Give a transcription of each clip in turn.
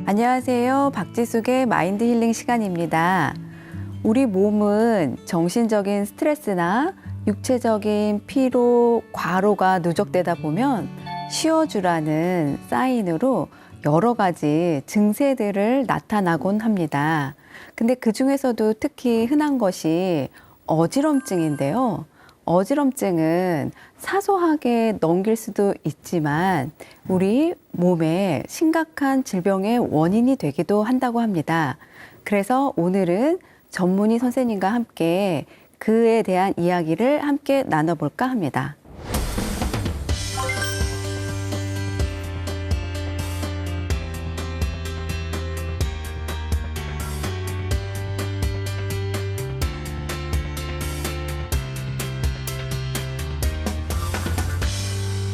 안녕하세요. 박지숙의 마인드 힐링 시간입니다. 우리 몸은 정신적인 스트레스나 육체적인 피로, 과로가 누적되다 보면 쉬어주라는 사인으로 여러 가지 증세들을 나타나곤 합니다. 근데 그 중에서도 특히 흔한 것이 어지럼증인데요. 어지럼증은 사소하게 넘길 수도 있지만 우리 몸에 심각한 질병의 원인이 되기도 한다고 합니다. 그래서 오늘은 전문의 선생님과 함께 그에 대한 이야기를 함께 나눠볼까 합니다.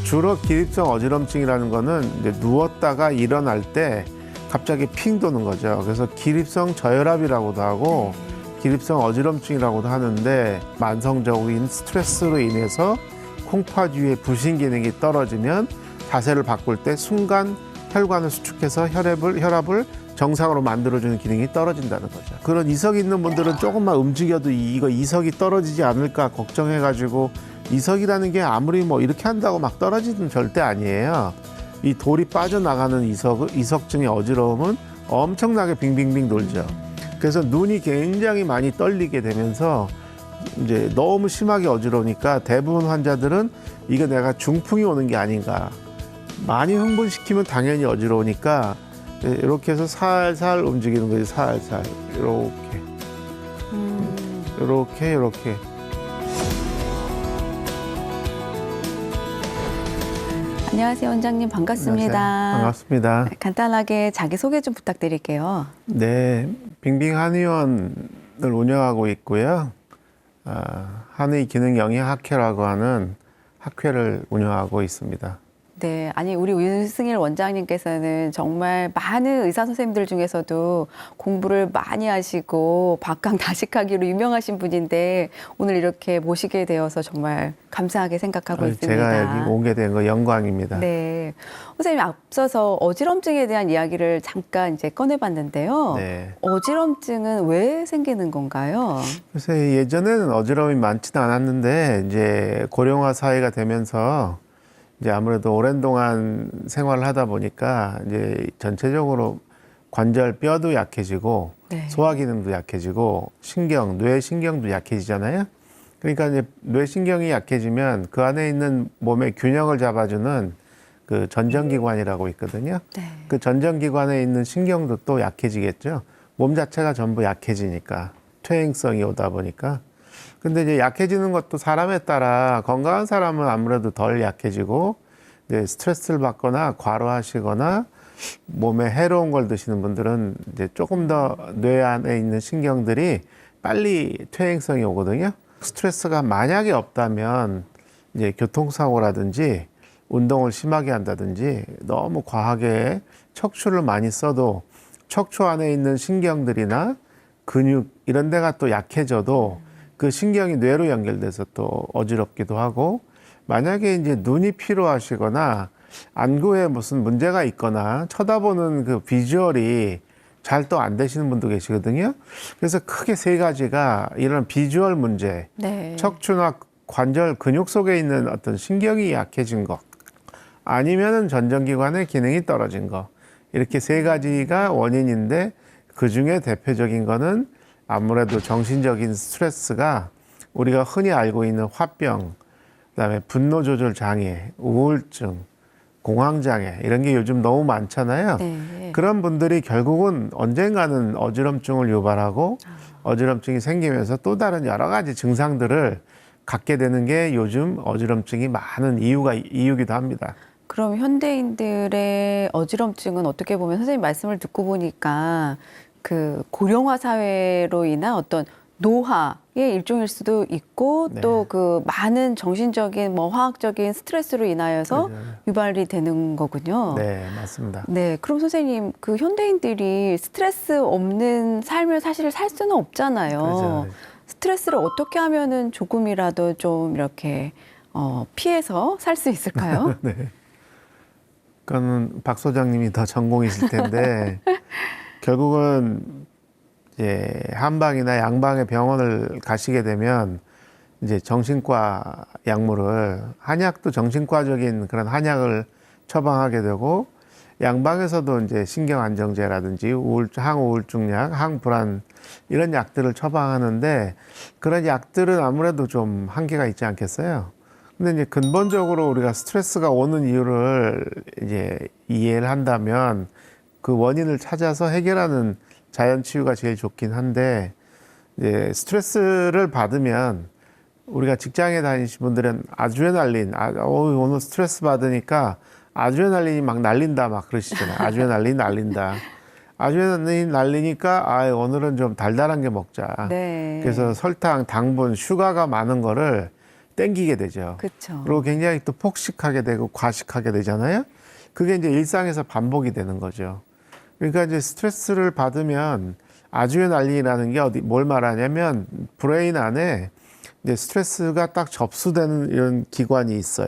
주로 기립성 어지럼증이라는 거는 이제 누웠다가 일어날 때 갑자기 핑 도는 거죠. 그래서 기립성 저혈압이라고도 하고 기립성 어지럼증이라고도 하는데 만성적인 스트레스로 인해서 콩팥 위의 부신 기능이 떨어지면 자세를 바꿀 때 순간 혈관을 수축해서 혈압을 정상으로 만들어주는 기능이 떨어진다는 거죠. 그런 이석이 있는 분들은 조금만 움직여도 이거 이석이 떨어지지 않을까 걱정해가지고 이석이라는 게 아무리 뭐 이렇게 한다고 막 떨어지는 절대 아니에요. 이 돌이 빠져나가는 이석증의 어지러움은 엄청나게 빙빙빙 돌죠. 그래서 눈이 굉장히 많이 떨리게 되면서 이제 너무 심하게 어지러우니까 대부분 환자들은 이거 내가 중풍이 오는 게 아닌가. 많이 흥분시키면 당연히 어지러우니까 이렇게 해서 살살 움직이는 거지. 살살 이렇게. 안녕하세요, 원장님. 반갑습니다. 안녕하세요. 반갑습니다. 간단하게 자기소개 좀 부탁드릴게요. 네, 빙빙 한의원을 운영하고 있고요. 한의 기능 영양학회라고 하는 학회를 운영하고 있습니다. 네, 아니 우리 윤승일 원장님께서는 정말 많은 의사 선생님들 중에서도 공부를 많이 하시고 박강다식하기로 유명하신 분인데 오늘 이렇게 모시게 되어서 정말 감사하게 생각하고 있습니다. 제가 여기 오게 된 거 영광입니다. 네, 선생님 앞서서 어지럼증에 대한 이야기를 잠깐 이제 꺼내봤는데요. 네. 어지럼증은 왜 생기는 건가요? 그래서 예전에는 어지러움이 많지는 않았는데 이제 고령화 사회가 되면서 이제 아무래도 오랜 동안 생활을 하다 보니까 이제 전체적으로 관절 뼈도 약해지고 네. 소화 기능도 약해지고 뇌 신경도 약해지잖아요. 그러니까 이제 뇌 신경이 약해지면 그 안에 있는 몸의 균형을 잡아주는 그 전정기관이라고 있거든요. 네. 그 전정기관에 있는 신경도 또 약해지겠죠. 몸 자체가 전부 약해지니까 퇴행성이 오다 보니까. 근데 이제 약해지는 것도 사람에 따라 건강한 사람은 아무래도 덜 약해지고 이제 스트레스를 받거나 과로하시거나 몸에 해로운 걸 드시는 분들은 이제 조금 더 뇌 안에 있는 신경들이 빨리 퇴행성이 오거든요. 스트레스가 만약에 없다면 이제 교통사고라든지 운동을 심하게 한다든지 너무 과하게 척추를 많이 써도 척추 안에 있는 신경들이나 근육 이런 데가 또 약해져도 그 신경이 뇌로 연결돼서 또 어지럽기도 하고 만약에 이제 눈이 피로하시거나 안구에 무슨 문제가 있거나 쳐다보는 그 비주얼이 잘 또 안 되시는 분도 계시거든요. 그래서 크게 세 가지가 이런 비주얼 문제, 네. 척추나 관절 근육 속에 있는 어떤 신경이 약해진 거 아니면은 전정기관의 기능이 떨어진 거 이렇게 세 가지가 원인인데 그 중에 대표적인 거는 아무래도 정신적인 스트레스가 우리가 흔히 알고 있는 화병, 그다음에 분노 조절 장애, 우울증, 공황 장애 이런 게 요즘 너무 많잖아요. 네. 그런 분들이 결국은 언젠가는 어지럼증을 유발하고 어지럼증이 생기면서 또 다른 여러 가지 증상들을 갖게 되는 게 요즘 어지럼증이 많은 이유기도 합니다. 그럼 현대인들의 어지럼증은 어떻게 보면 선생님 말씀을 듣고 보니까 그 고령화 사회로 인한 어떤 노화의 일종일 수도 있고 네. 또 그 많은 정신적인 뭐 화학적인 스트레스로 인하여서 맞아요. 유발이 되는 거군요. 네, 맞습니다. 네, 그럼 선생님 그 현대인들이 스트레스 없는 삶을 사실 살 수는 없잖아요. 그렇죠. 스트레스를 어떻게 하면은 조금이라도 좀 이렇게 피해서 살 수 있을까요? 네. 그거는 박 소장님이 더 전공이실 텐데 결국은 이제 한방이나 양방의 병원을 가시게 되면 이제 정신과 약물을 한약도 정신과적인 그런 한약을 처방하게 되고 양방에서도 이제 신경안정제라든지 항우울증약, 항불안 이런 약들을 처방하는데 그런 약들은 아무래도 좀 한계가 있지 않겠어요? 근데 이제 근본적으로 우리가 스트레스가 오는 이유를 이제 이해를 한다면 그 원인을 찾아서 해결하는 자연 치유가 제일 좋긴 한데 이제 스트레스를 받으면 우리가 직장에 다니신 분들은 아드레날린, 오늘 스트레스 받으니까 아드레날린이 막 날린다 막 그러시잖아요. 아드레날린 날린다. 아드레날린 날리니까 오늘은 좀 달달한 게 먹자. 네. 그래서 설탕, 당분, 슈가가 많은 거를 땡기게 되죠. 그렇죠. 그리고 굉장히 또 폭식하게 되고 과식하게 되잖아요. 그게 이제 일상에서 반복이 되는 거죠. 그러니까 이제 스트레스를 받으면 아드레날린이라는 게 뭘 말하냐면 브레인 안에 이제 스트레스가 딱 접수되는 이런 기관이 있어요.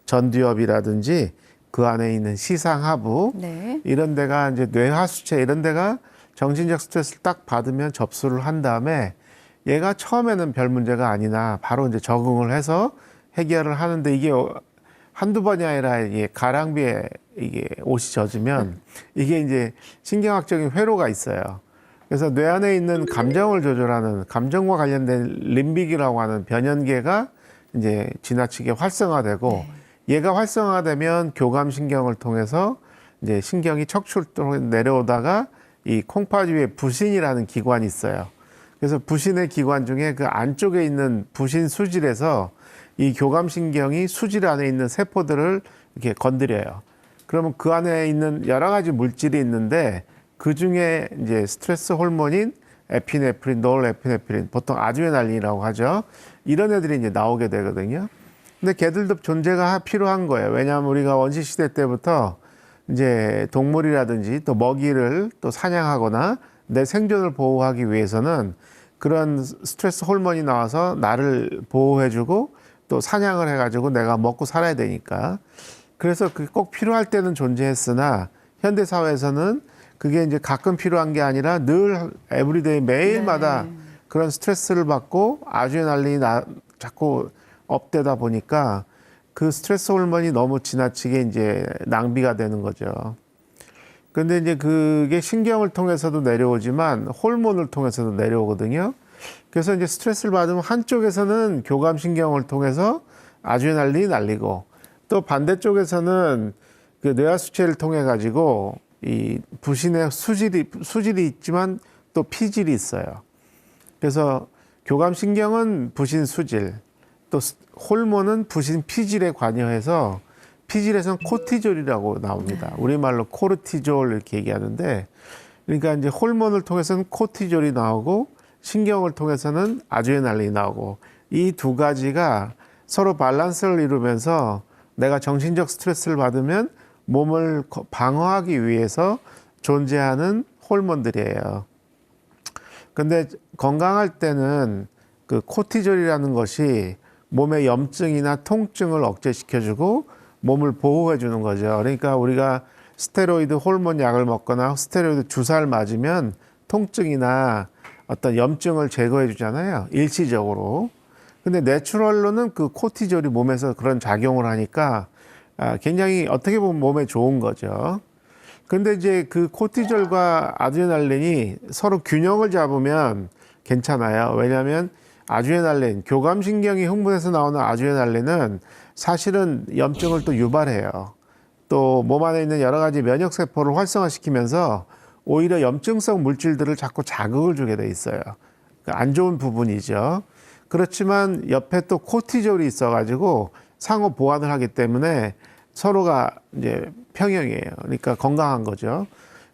전두엽이라든지 그 안에 있는 시상하부 네. 이런 데가 이제 뇌하수체 이런 데가 정신적 스트레스를 딱 받으면 접수를 한 다음에 얘가 처음에는 별 문제가 아니나 바로 이제 적응을 해서 해결을 하는데 이게 한두 번이 아니라 이게 가랑비에 이게 옷이 젖으면 이게 이제 신경학적인 회로가 있어요. 그래서 뇌 안에 있는 감정을 조절하는 감정과 관련된 림빅이라고 하는 변연계가 이제 지나치게 활성화되고 네. 얘가 활성화되면 교감신경을 통해서 이제 신경이 척추로 내려오다가 이 콩팥 위에 부신이라는 기관이 있어요. 그래서 부신의 기관 중에 그 안쪽에 있는 부신 수질에서 이 교감신경이 수질 안에 있는 세포들을 이렇게 건드려요. 그러면 그 안에 있는 여러 가지 물질이 있는데 그 중에 이제 스트레스 호르몬인 에피네프린, 노르에피네프린, 보통 아드레날린이라고 하죠. 이런 애들이 이제 나오게 되거든요. 근데 걔들도 존재가 필요한 거예요. 왜냐하면 우리가 원시 시대 때부터 이제 동물이라든지 또 먹이를 또 사냥하거나 내 생존을 보호하기 위해서는 그런 스트레스 호르몬이 나와서 나를 보호해주고 또 사냥을 해가지고 내가 먹고 살아야 되니까. 그래서 그게 꼭 필요할 때는 존재했으나 현대 사회에서는 그게 이제 가끔 필요한 게 아니라 늘 에브리데이 매일마다 네. 그런 스트레스를 받고 아드레날린이 자꾸 업되다 보니까 그 스트레스 호르몬이 너무 지나치게 이제 낭비가 되는 거죠. 근데 이제 그게 신경을 통해서도 내려오지만 호르몬을 통해서도 내려오거든요. 그래서 이제 스트레스를 받으면 한쪽에서는 교감신경을 통해서 아드레날린이 날리고 또 반대쪽에서는 그 뇌하수체를 통해 가지고 이 부신의 수질이 있지만 또 피질이 있어요. 그래서 교감신경은 부신 수질, 또 호르몬은 부신 피질에 관여해서 피질에서는 코티졸이라고 나옵니다. 우리말로 코르티졸 이렇게 얘기하는데 그러니까 이제 호르몬을 통해서는 코티졸이 나오고 신경을 통해서는 아드레날린이 나오고 이 두 가지가 서로 밸런스를 이루면서 내가 정신적 스트레스를 받으면 몸을 방어하기 위해서 존재하는 호르몬들이에요. 근데 건강할 때는 그 코티졸이라는 것이 몸의 염증이나 통증을 억제시켜주고 몸을 보호해주는 거죠. 그러니까 우리가 스테로이드 호르몬 약을 먹거나 스테로이드 주사를 맞으면 통증이나 어떤 염증을 제거해 주잖아요. 일시적으로. 근데 내추럴로는 그 코티졸이 몸에서 그런 작용을 하니까 굉장히 어떻게 보면 몸에 좋은 거죠. 근데 이제 그 코티졸과 아드레날린이 서로 균형을 잡으면 괜찮아요. 왜냐하면 아드레날린, 교감신경이 흥분해서 나오는 아드레날린은 사실은 염증을 또 유발해요. 또 몸 안에 있는 여러 가지 면역세포를 활성화시키면서 오히려 염증성 물질들을 자꾸 자극을 주게 돼 있어요. 안 좋은 부분이죠. 그렇지만 옆에 또 코티졸이 있어가지고 상호 보완을 하기 때문에 서로가 이제 평형이에요. 그러니까 건강한 거죠.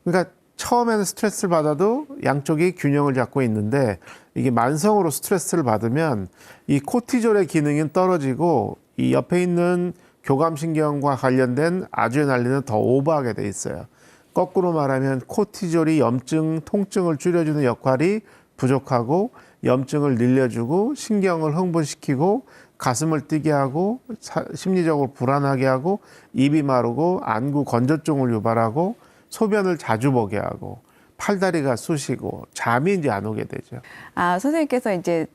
그러니까 처음에는 스트레스를 받아도 양쪽이 균형을 잡고 있는데 이게 만성으로 스트레스를 받으면 이 코티졸의 기능은 떨어지고 이 옆에 있는 교감신경과 관련된 아드레날린은 더 오버하게 돼 있어요. 거꾸로 말하면 코티졸이 염증, 통증을 줄여주는 역할이 부족하고 염증을 늘려주고 신경을 흥분시키고 가슴을 뛰게 하고 심리적으로 불안하게 하고 입이 마르고 안구 건조증을 유발하고 소변을 자주 보게 하고 팔다리가 쑤시고 잠이 이제 안 오게 되죠. 아, 선생님께서 이제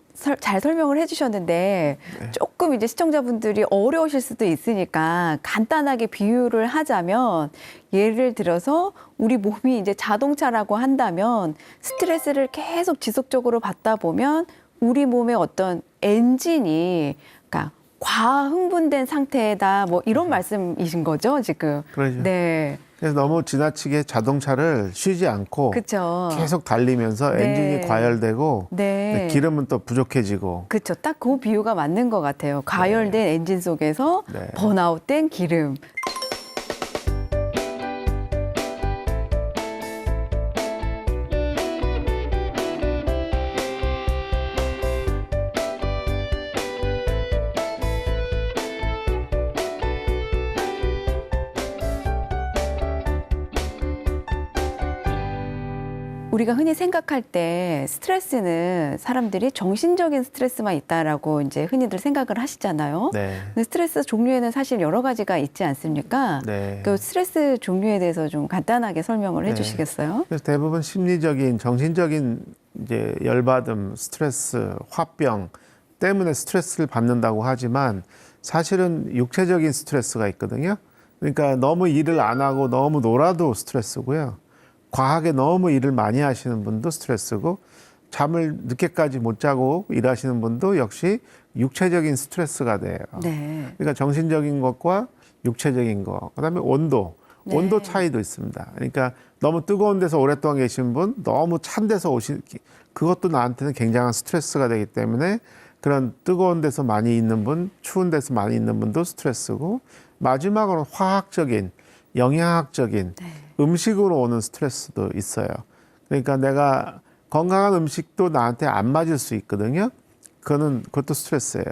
잘 설명을 해주셨는데 네. 조금 이제 시청자분들이 어려우실 수도 있으니까 간단하게 비유를 하자면 예를 들어서 우리 몸이 이제 자동차라고 한다면 스트레스를 계속 지속적으로 받다 보면 우리 몸의 어떤 엔진이 그러니까 과흥분된 상태다 뭐 이런 말씀이신 거죠 지금? 그러죠. 네, 그래서 너무 지나치게 자동차를 쉬지 않고 그렇죠. 계속 달리면서 네. 엔진이 과열되고 네. 기름은 또 부족해지고 그렇죠. 딱 그 비유가 맞는 것 같아요. 과열된 엔진 속에서 네. 번아웃된 기름. 우리가 흔히 생각할 때 스트레스는 사람들이 정신적인 스트레스만 있다라고 이제 흔히들 생각을 하시잖아요. 네. 근데 스트레스 종류에는 사실 여러 가지가 있지 않습니까? 네. 그 스트레스 종류에 대해서 좀 간단하게 설명을 네. 해주시겠어요? 그래서 대부분 심리적인, 정신적인 이제 열받음, 스트레스, 화병 때문에 스트레스를 받는다고 하지만 사실은 육체적인 스트레스가 있거든요. 그러니까 너무 일을 안 하고 너무 놀아도 스트레스고요. 과하게 너무 일을 많이 하시는 분도 스트레스고 잠을 늦게까지 못 자고 일하시는 분도 역시 육체적인 스트레스가 돼요. 네. 그러니까 정신적인 것과 육체적인 것, 그다음에 온도, 네. 온도 차이도 있습니다. 그러니까 너무 뜨거운 데서 오랫동안 계신 분, 너무 찬 데서 오신 그것도 나한테는 굉장한 스트레스가 되기 때문에 그런 뜨거운 데서 많이 있는 분, 추운 데서 많이 있는 분도 스트레스고 마지막으로 화학적인, 영양학적인 네. 음식으로 오는 스트레스도 있어요. 그러니까 내가 건강한 음식도 나한테 안 맞을 수 있거든요. 그것도 스트레스예요.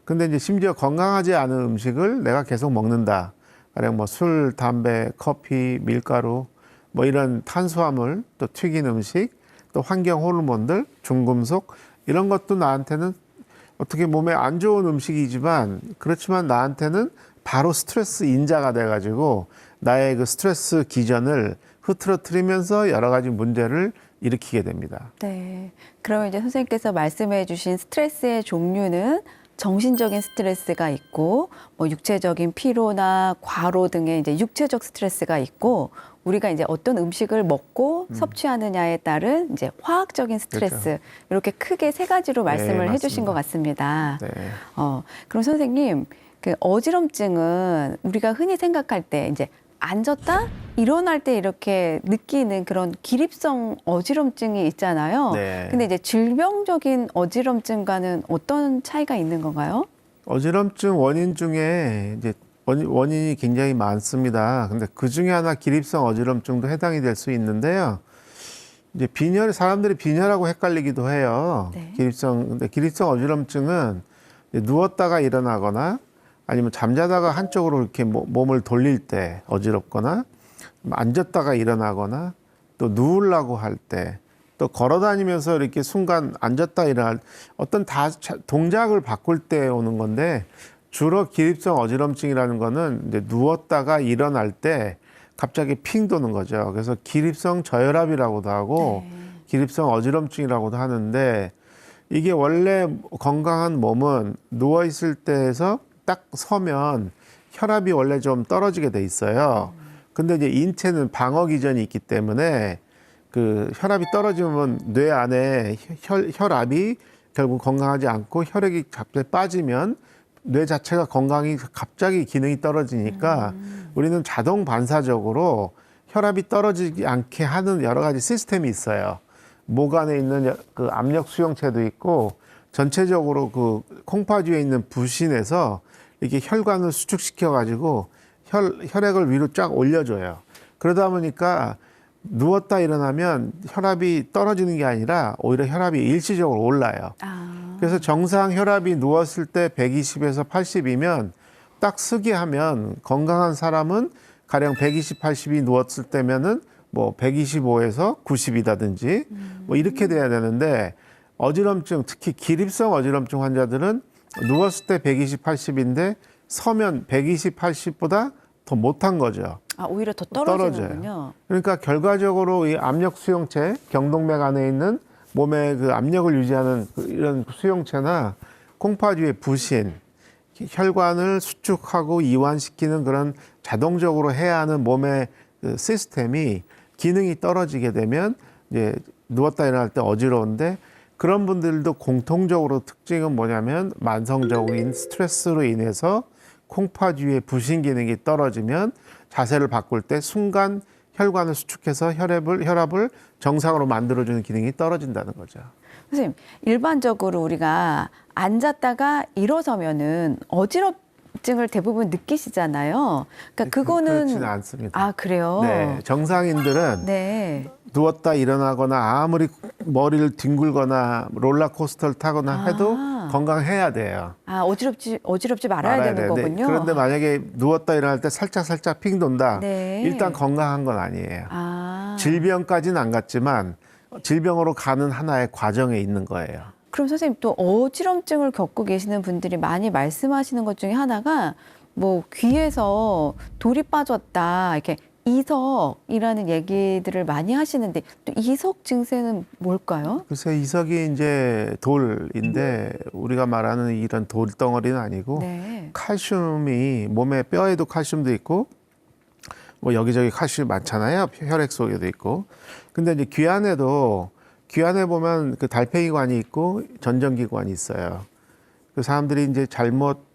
근데 이제 심지어 건강하지 않은 음식을 내가 계속 먹는다. 가령 뭐 술, 담배, 커피, 밀가루, 뭐 이런 탄수화물, 또 튀긴 음식, 또 환경 호르몬들, 중금속 이런 것도 나한테는 어떻게 몸에 안 좋은 음식이지만 그렇지만 나한테는 바로 스트레스 인자가 돼가지고 나의 그 스트레스 기전을 흐트러뜨리면서 여러 가지 문제를 일으키게 됩니다. 네. 그러면 이제 선생님께서 말씀해 주신 스트레스의 종류는 정신적인 스트레스가 있고 뭐 육체적인 피로나 과로 등의 이제 육체적 스트레스가 있고 우리가 이제 어떤 음식을 먹고 섭취하느냐에 따른 이제 화학적인 스트레스 그렇죠. 이렇게 크게 세 가지로 말씀을 네, 해주신 것 같습니다. 네. 그럼 선생님 그 어지럼증은 우리가 흔히 생각할 때 이제 앉았다 일어날 때 이렇게 느끼는 그런 기립성 어지럼증이 있잖아요. 네. 근데 이제 질병적인 어지럼증과는 어떤 차이가 있는 건가요? 어지럼증 원인 중에 이제 원인이 굉장히 많습니다. 근데 그 중에 하나 기립성 어지럼증도 해당이 될 수 있는데요. 이제 사람들이 빈혈하고 헷갈리기도 해요. 네. 근데 기립성 어지럼증은 이제 누웠다가 일어나거나 아니면 잠자다가 한쪽으로 이렇게 몸을 돌릴 때 어지럽거나 앉았다가 일어나거나 또 누우려고 할 때 또 걸어 다니면서 이렇게 순간 앉았다 일어날 어떤 동작을 바꿀 때 오는 건데 주로 기립성 어지럼증이라는 거는 이제 누웠다가 일어날 때 갑자기 핑 도는 거죠. 그래서 기립성 저혈압이라고도 하고 기립성 어지럼증이라고도 하는데 이게 원래 건강한 몸은 누워 있을 때에서 딱 서면 혈압이 원래 좀 떨어지게 돼 있어요. 근데 이제 인체는 방어 기전이 있기 때문에 그 혈압이 떨어지면 뇌 안에 혈압이 결국 건강하지 않고 혈액이 갑자기 빠지면 뇌 자체가 갑자기 기능이 떨어지니까 우리는 자동 반사적으로 혈압이 떨어지지 않게 하는 여러 가지 시스템이 있어요. 목 안에 있는 그 압력 수용체도 있고 전체적으로 그 콩팥위에 있는 부신에서 이렇게 혈관을 수축시켜 가지고 혈액을 위로 쫙 올려줘요. 그러다 보니까 누웠다 일어나면 혈압이 떨어지는 게 아니라 오히려 혈압이 일시적으로 올라요. 그래서 정상 혈압이 누웠을 때 120에서 80이면 딱 쓰게 하면 건강한 사람은 가령 120, 80이 누웠을 때면은 뭐 125에서 90이다든지 뭐 이렇게 돼야 되는데 어지럼증, 특히 기립성 어지럼증 환자들은 누웠을 때 120, 80인데 서면 120, 80보다 더 못한 거죠. 아, 오히려 더 떨어져요. 떨어지는군요. 그러니까 결과적으로 이 압력 수용체, 경동맥 안에 있는 몸의 그 압력을 유지하는 이런 수용체나 콩팥위의 부신, 혈관을 수축하고 이완시키는 그런 자동적으로 해야 하는 몸의 그 시스템이 기능이 떨어지게 되면 이제 누웠다 일어날 때 어지러운데, 그런 분들도 공통적으로 특징은 뭐냐면 만성적인 스트레스로 인해서 콩팥 위의 부신 기능이 떨어지면 자세를 바꿀 때 순간 혈관을 수축해서 혈압을 정상으로 만들어주는 기능이 떨어진다는 거죠. 선생님, 일반적으로 우리가 앉았다가 일어서면은 어지럽증을 대부분 느끼시잖아요. 그러니까 그거는 그렇지는 않습니다. 아, 그래요? 네, 정상인들은 네. 누웠다 일어나거나 아무리 머리를 뒹굴거나 롤러코스터를 타거나 해도 건강해야 돼요. 아, 어지럽지 말아야 되는 돼. 거군요. 그런데 만약에 누웠다 일어날 때 살짝 핑 돈다. 네. 일단 건강한 건 아니에요. 아. 질병까지는 안 갔지만 질병으로 가는 하나의 과정에 있는 거예요. 그럼 선생님, 또 어지럼증을 겪고 계시는 분들이 많이 말씀하시는 것 중에 하나가 뭐 귀에서 돌이 빠졌다, 이렇게 이석이라는 얘기들을 많이 하시는데, 또 이석 증세는 뭘까요? 글쎄, 이석이 이제 돌인데 우리가 말하는 이런 돌덩어리는 아니고 네. 칼슘이 몸에 뼈에도 칼슘도 있고 뭐 여기저기 칼슘이 많잖아요. 혈액 속에도 있고. 근데 이제 귀 안에 보면 그 달팽이관이 있고 전정기관이 있어요. 그 사람들이 이제 잘못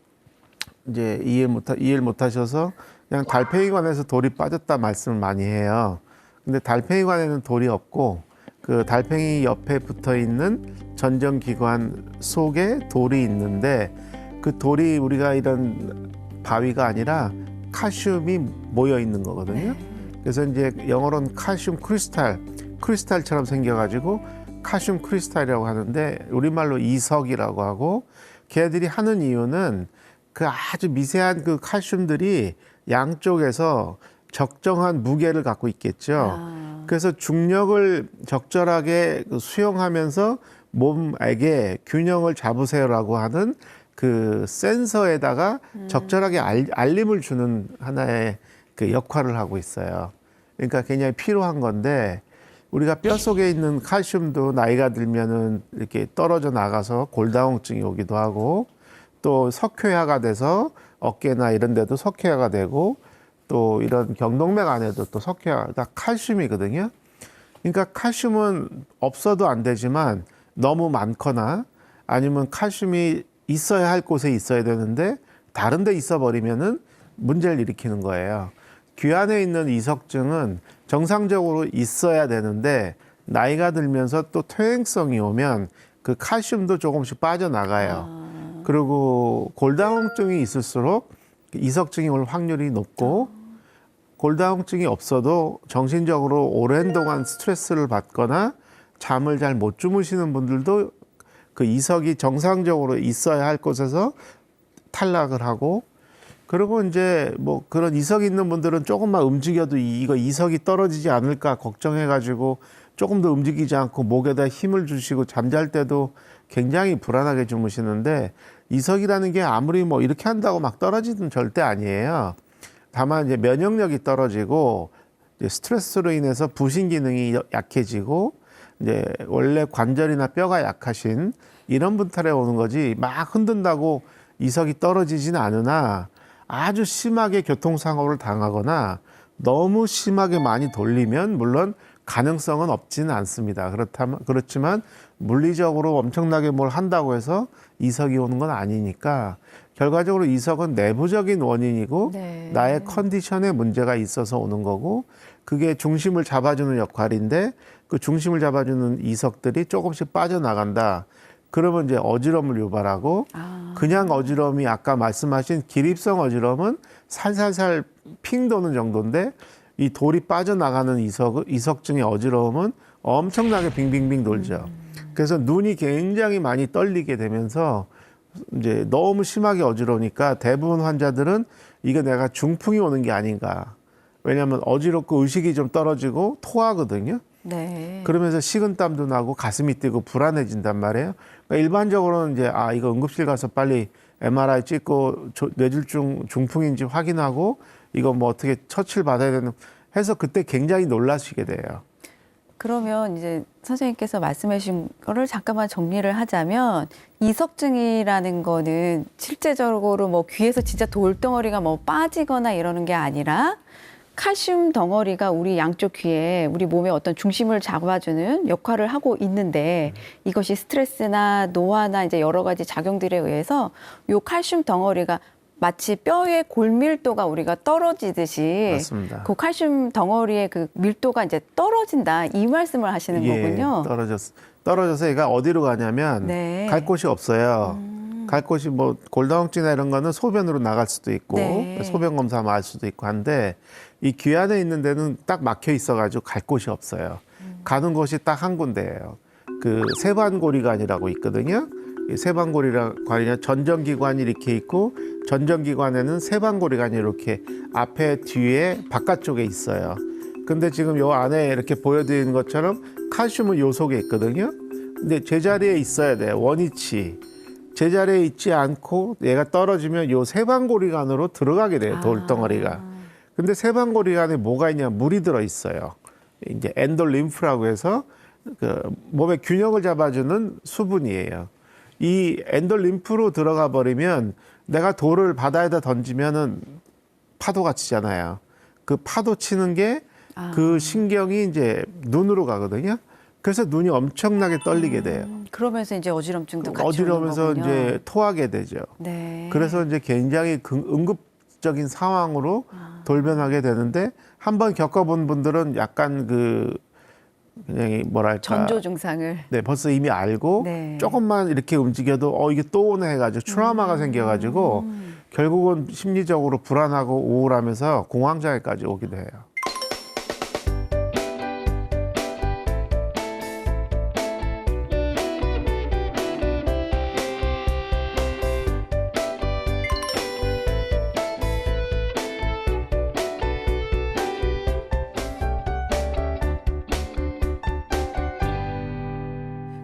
이제 이해를 못 하셔서 그냥 달팽이관에서 돌이 빠졌다 말씀을 많이 해요. 근데 달팽이관에는 돌이 없고 그 달팽이 옆에 붙어 있는 전정기관 속에 돌이 있는데, 그 돌이 우리가 이런 바위가 아니라 칼슘이 모여 있는 거거든요. 그래서 이제 영어로는 칼슘 크리스탈처럼 생겨가지고 칼슘 크리스탈이라고 하는데 우리말로 이석이라고 하고, 걔들이 하는 이유는 그 아주 미세한 그 칼슘들이 양쪽에서 적정한 무게를 갖고 있겠죠. 그래서 중력을 적절하게 수용하면서 몸에게 균형을 잡으세요라고 하는 그 센서에다가 적절하게 알림을 주는 하나의 그 역할을 하고 있어요. 그러니까 굉장히 필요한 건데, 우리가 뼈 속에 있는 칼슘도 나이가 들면은 이렇게 떨어져 나가서 골다공증이 오기도 하고, 또 석회화가 돼서 어깨나 이런 데도 석회화가 되고, 또 이런 경동맥 안에도 또 석회화가 칼슘이거든요. 그러니까 칼슘은 없어도 안 되지만 너무 많거나 아니면 칼슘이 있어야 할 곳에 있어야 되는데 다른 데 있어 버리면은 문제를 일으키는 거예요. 귀 안에 있는 이석증은 정상적으로 있어야 되는데 나이가 들면서 또 퇴행성이 오면 그 칼슘도 조금씩 빠져나가요. 그리고 골다공증이 있을수록 이석증이 올 확률이 높고, 골다공증이 없어도 정신적으로 오랜 동안 스트레스를 받거나 잠을 잘 못 주무시는 분들도 그 이석이 정상적으로 있어야 할 곳에서 탈락을 하고, 그리고 이제 뭐 그런 이석이 있는 분들은 조금만 움직여도 이거 이석이 떨어지지 않을까 걱정해가지고 조금 더 움직이지 않고 목에다 힘을 주시고 잠잘 때도 굉장히 불안하게 주무시는데, 이석이라는 게 아무리 뭐 이렇게 한다고 막 떨어지는 절대 아니에요. 다만 이제 면역력이 떨어지고 이제 스트레스로 인해서 부신 기능이 약해지고 이제 원래 관절이나 뼈가 약하신 이런 분탈에 오는 거지, 막 흔든다고 이석이 떨어지지는 않으나 아주 심하게 교통사고를 당하거나 너무 심하게 많이 돌리면 물론 가능성은 없지는 않습니다. 그렇지만 물리적으로 엄청나게 뭘 한다고 해서 이석이 오는 건 아니니까, 결과적으로 이석은 내부적인 원인이고 네. 나의 컨디션에 문제가 있어서 오는 거고, 그게 중심을 잡아주는 역할인데 그 중심을 잡아주는 이석들이 조금씩 빠져나간다. 그러면 이제 어지럼을 유발하고, 그냥 어지럼이 아까 말씀하신 기립성 어지럼은 살살살 핑 도는 정도인데, 이 돌이 빠져나가는 이석증의 어지러움은 엄청나게 빙빙빙 돌죠. 그래서 눈이 굉장히 많이 떨리게 되면서 이제 너무 심하게 어지러우니까 대부분 환자들은 이거 내가 중풍이 오는 게 아닌가. 왜냐하면 어지럽고 의식이 좀 떨어지고 토하거든요. 네. 그러면서 식은땀도 나고 가슴이 뛰고 불안해진단 말이에요. 그러니까 일반적으로는 이제 이거 응급실 가서 빨리 MRI 찍고 뇌졸중 중풍인지 확인하고 이거 뭐 어떻게 처치를 받아야 되는 해서 그때 굉장히 놀라시게 돼요. 그러면 이제 선생님께서 말씀해 주신 거를 잠깐만 정리를 하자면 이석증이라는 거는 실제적으로 뭐 귀에서 진짜 돌덩어리가 뭐 빠지거나 이러는 게 아니라 칼슘 덩어리가 우리 양쪽 귀에 우리 몸의 어떤 중심을 잡아주는 역할을 하고 있는데 이것이 스트레스나 노화나 이제 여러 가지 작용들에 의해서 요 칼슘 덩어리가 마치 뼈의 골밀도가 우리가 떨어지듯이 맞습니다. 그 칼슘 덩어리의 그 밀도가 이제 떨어진다 이 말씀을 하시는 거군요. 떨어져서 얘가 어디로 가냐면 네. 갈 곳이 없어요. 갈 곳이 뭐 골다공증이나 이런 거는 소변으로 나갈 수도 있고 네. 소변 검사하면 알 수도 있고 한데 이 귀 안에 있는 데는 딱 막혀 있어가지고 갈 곳이 없어요. 가는 곳이 딱 한 군데예요. 그 세반고리관이라고 있거든요. 이 세반고리관이 전정기관이 이렇게 있고 전정기관에는 세반고리관이 이렇게 앞에 뒤에 바깥쪽에 있어요. 근데 지금 요 안에 이렇게 보여드리는 것처럼 칼슘은 요 속에 있거든요. 근데 제자리에 있어야 돼요. 원위치. 제자리에 있지 않고 얘가 떨어지면 요 세반고리관으로 들어가게 돼요. 돌덩어리가. 근데 세반고리관에 뭐가 있냐? 물이 들어 있어요. 이제 엔돌림프라고 해서 그 몸의 균형을 잡아주는 수분이에요. 이 엔돌림프로 들어가 버리면 내가 돌을 바다에다 던지면은 파도가 치잖아요. 그 파도 치는 게 그 신경이 이제 눈으로 가거든요. 그래서 눈이 엄청나게 떨리게 돼요. 그러면서 이제 어지럼증도 같이 어지러면서 오는 거군요. 이제 토하게 되죠. 네. 그래서 이제 굉장히 응급적인 상황으로 돌변하게 되는데 한번 겪어본 분들은 약간 그 그냥 뭐랄까 전조 증상을 네, 벌써 이미 알고 네. 조금만 이렇게 움직여도 이게 또 오네 해가지고 트라우마가 생겨가지고 결국은 심리적으로 불안하고 우울하면서 공황장애까지 오기도 해요.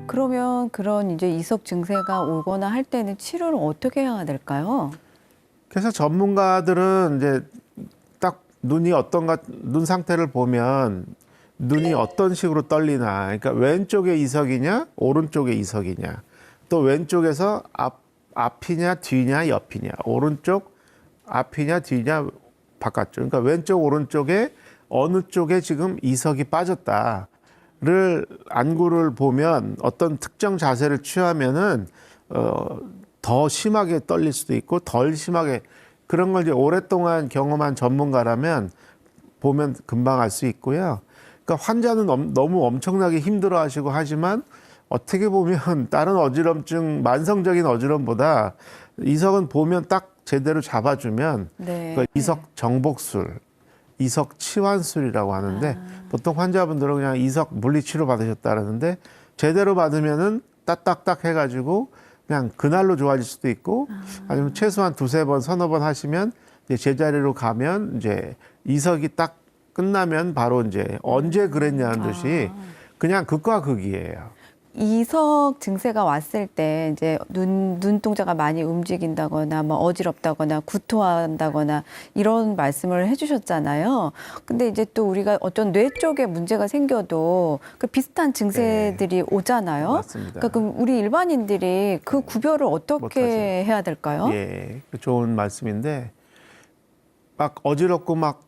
그러면 그런 이제 이석 증세가 오거나 할 때는 치료를 어떻게 해야 될까요? 그래서 전문가들은 이제 딱 눈이 어떤가 눈 상태를 보면 눈이 어떤 식으로 떨리나 그러니까 왼쪽에 이석이냐 오른쪽에 이석이냐 또 왼쪽에서 앞이냐 뒤냐 옆이냐 오른쪽 앞이냐 뒤냐 바깥쪽 그러니까 왼쪽 오른쪽에 어느 쪽에 지금 이석이 빠졌다를 안구를 보면 어떤 특정 자세를 취하면은 더 심하게 떨릴 수도 있고 덜 심하게 그런 걸 이제 오랫동안 경험한 전문가라면 보면 금방 알 수 있고요. 그러니까 환자는 너무 엄청나게 힘들어하시고 하지만 어떻게 보면 다른 어지럼증 만성적인 어지럼보다 이석은 보면 딱 제대로 잡아주면 네. 그 이석 정복술, 이석 치환술이라고 하는데 보통 환자분들은 그냥 이석 물리치료 받으셨다는데 제대로 받으면은 딱딱딱 해가지고 그냥 그날로 좋아질 수도 있고 아니면 최소한 두세 번, 서너 번 하시면 이제 제자리로 가면 이제 이석이 딱 끝나면 바로 이제 언제 그랬냐는 듯이 그냥 극과 극이에요. 이석 증세가 왔을 때 이제 눈동자가 많이 움직인다거나 뭐 어지럽다거나 구토한다거나 이런 말씀을 해주셨잖아요. 근데 이제 또 우리가 어떤 뇌 쪽에 문제가 생겨도 그 비슷한 증세들이 오잖아요. 맞습니다. 그러니까 그럼 우리 일반인들이 그 구별을 못하죠. 어떻게 해야 될까요? 예, 좋은 말씀인데 막 어지럽고 막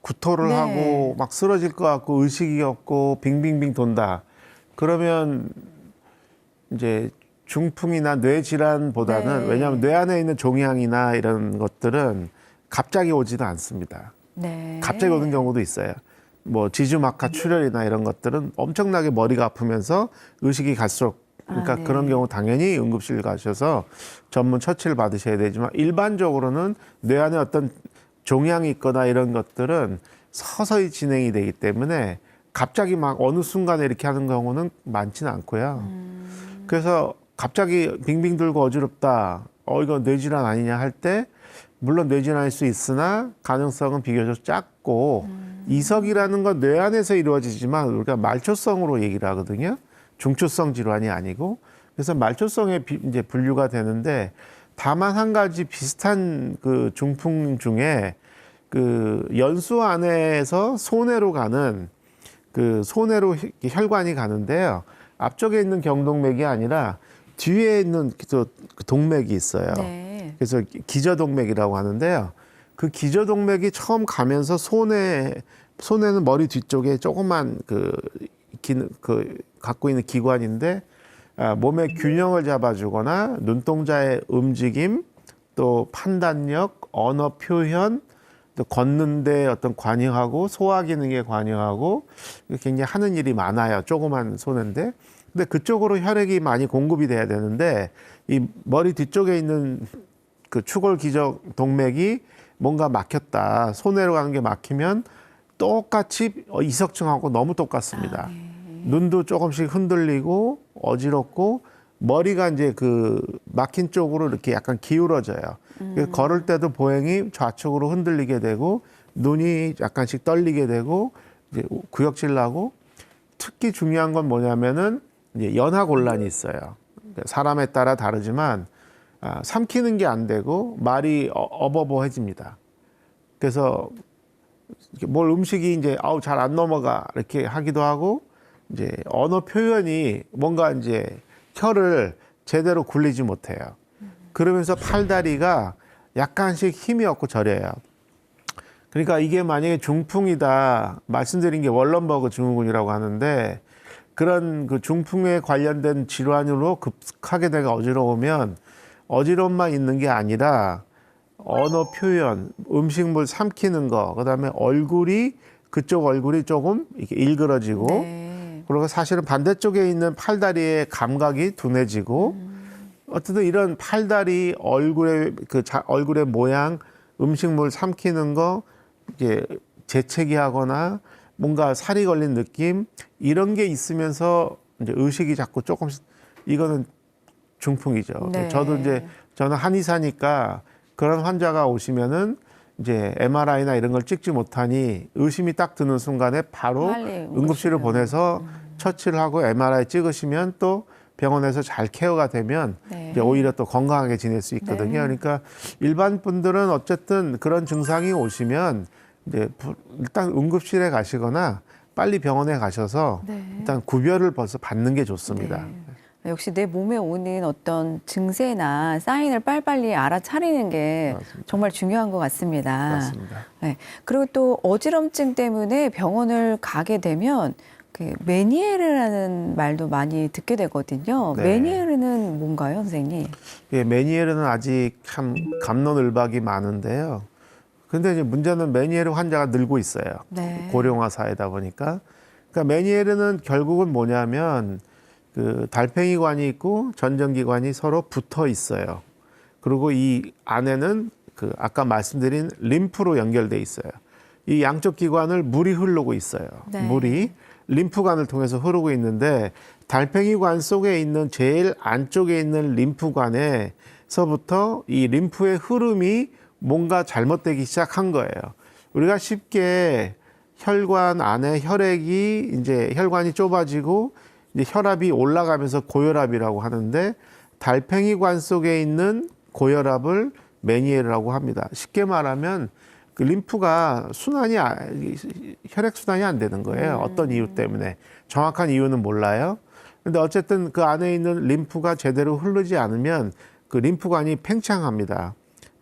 구토를 네. 하고 막 쓰러질 것 같고 의식이 없고 빙빙빙 돈다. 그러면 이제 중풍이나 뇌 질환보다는 네. 왜냐하면 뇌 안에 있는 종양이나 이런 것들은 갑자기 오지는 않습니다. 네. 갑자기 오는 경우도 있어요. 뭐 지주막하 출혈이나 이런 것들은 엄청나게 머리가 아프면서 의식이 갈수록 그러니까 네. 그런 경우 당연히 응급실 가셔서 전문 처치를 받으셔야 되지만 일반적으로는 뇌 안에 어떤 종양이 있거나 이런 것들은 서서히 진행이 되기 때문에 갑자기 막 어느 순간에 이렇게 하는 경우는 많지는 않고요. 그래서 갑자기 빙빙 돌고 어지럽다. 이거 뇌질환 아니냐 할 때 물론 뇌질환일 수 있으나 가능성은 비교적 작고 이석이라는 건 뇌 안에서 이루어지지만 우리가 말초성으로 얘기를 하거든요. 중추성 질환이 아니고 그래서 말초성에 이제 분류가 되는데 다만 한 가지 비슷한 그 중풍 중에 그 연수 안에서 소뇌로 가는 그 소뇌로 혈관이 가는데요. 앞쪽에 있는 경동맥이 아니라 뒤에 있는 그 동맥이 있어요. 네. 그래서 기저동맥이라고 하는데요. 그 기저동맥이 처음 가면서 소뇌는 머리 뒤쪽에 조그만 그 갖고 있는 기관인데 몸의 균형을 잡아주거나 눈동자의 움직임, 또 판단력, 언어 표현, 또 걷는데 어떤 관여하고 소화 기능에 관여하고 굉장히 하는 일이 많아요. 조그만 소뇌인데. 근데 그쪽으로 혈액이 많이 공급이 돼야 되는데 이 머리 뒤쪽에 있는 그 추골 기저 동맥이 뭔가 막혔다. 소뇌로 가는 게 막히면 똑같이 이석증하고 너무 똑같습니다. 눈도 조금씩 흔들리고 어지럽고 머리가 이제 그 막힌 쪽으로 이렇게 약간 기울어져요. 그래서 걸을 때도 보행이 좌측으로 흔들리게 되고 눈이 약간씩 떨리게 되고 이제 구역질 나고 특히 중요한 건 뭐냐면은 이제 연하곤란이 있어요. 사람에 따라 다르지만 삼키는 게 안 되고 말이 어버버해집니다. 그래서 뭘 음식이 이제 잘 안 넘어가 이렇게 하기도 하고 이제 언어 표현이 뭔가 이제 혀를 제대로 굴리지 못해요. 그러면서 팔다리가 약간씩 힘이 없고 저려요. 그러니까 이게 만약에 중풍이다 말씀드린 게 월런버그 증후군이라고 하는데 그런 그 중풍에 관련된 질환으로 급하게 내가 어지러우면 어지러움만 있는 게 아니라 언어 표현, 음식물 삼키는 거, 그다음에 그쪽 얼굴이 조금 이렇게 일그러지고 네. 그리고 사실은 반대쪽에 있는 팔다리의 감각이 둔해지고 어쨌든 이런 팔다리 얼굴의 모양, 음식물 삼키는 거 이게 재채기 하거나 뭔가 살이 걸린 느낌 이런 게 있으면서 이제 의식이 자꾸 조금씩 이거는 중풍이죠. 네. 저는 한의사니까 그런 환자가 오시면은 이제 MRI나 이런 걸 찍지 못하니 의심이 딱 드는 순간에 바로 응급실을 보내서 처치를 하고 MRI 찍으시면 또 병원에서 잘 케어가 되면 네. 이제 오히려 또 건강하게 지낼 수 있거든요. 네. 그러니까 일반 분들은 어쨌든 그런 증상이 오시면 이제 일단 응급실에 가시거나 빨리 병원에 가셔서 네. 일단 구별을 벌써 받는 게 좋습니다. 네. 역시 내 몸에 오는 어떤 증세나 사인을 빨리빨리 알아차리는 게 맞습니다. 정말 중요한 것 같습니다. 맞습니다. 네. 그리고 또 어지럼증 때문에 병원을 가게 되면 그 메니에르라는 말도 많이 듣게 되거든요. 네. 메니에르는 뭔가요, 선생님? 예, 메니에르는 아직 참 갑론을박이 많은데요. 근데 이제 문제는 메니에르 환자가 늘고 있어요. 네. 고령화 사회다 보니까. 그러니까 메니에르는 결국은 뭐냐면 그 달팽이관이 있고 전정기관이 서로 붙어 있어요. 그리고 이 안에는 그 아까 말씀드린 림프로 연결돼 있어요. 이 양쪽 기관을 물이 흐르고 있어요. 네. 물이 림프관을 통해서 흐르고 있는데 달팽이관 속에 있는 제일 안쪽에 있는 림프관에서부터 이 림프의 흐름이 뭔가 잘못되기 시작한 거예요. 우리가 쉽게 혈관 안에 혈액이 이제 혈관이 좁아지고 이제 혈압이 올라가면서 고혈압이라고 하는데 달팽이관 속에 있는 고혈압을 메니에르라고 합니다. 쉽게 말하면 그 림프가 혈액 순환이 안 되는 거예요. 어떤 이유 때문에 정확한 이유는 몰라요. 근데 어쨌든 그 안에 있는 림프가 제대로 흐르지 않으면 그 림프관이 팽창합니다.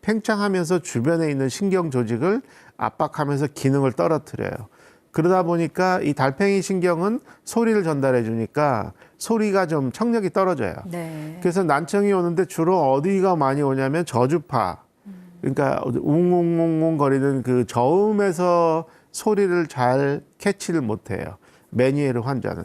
팽창하면서 주변에 있는 신경 조직을 압박하면서 기능을 떨어뜨려요. 그러다 보니까 이 달팽이 신경은 소리를 전달해 주니까 소리가 좀 청력이 떨어져요. 네. 그래서 난청이 오는데 주로 어디가 많이 오냐면 저주파. 그러니까 웅웅웅웅 거리는 그 저음에서 소리를 잘 캐치를 못해요. 메니에르 환자는.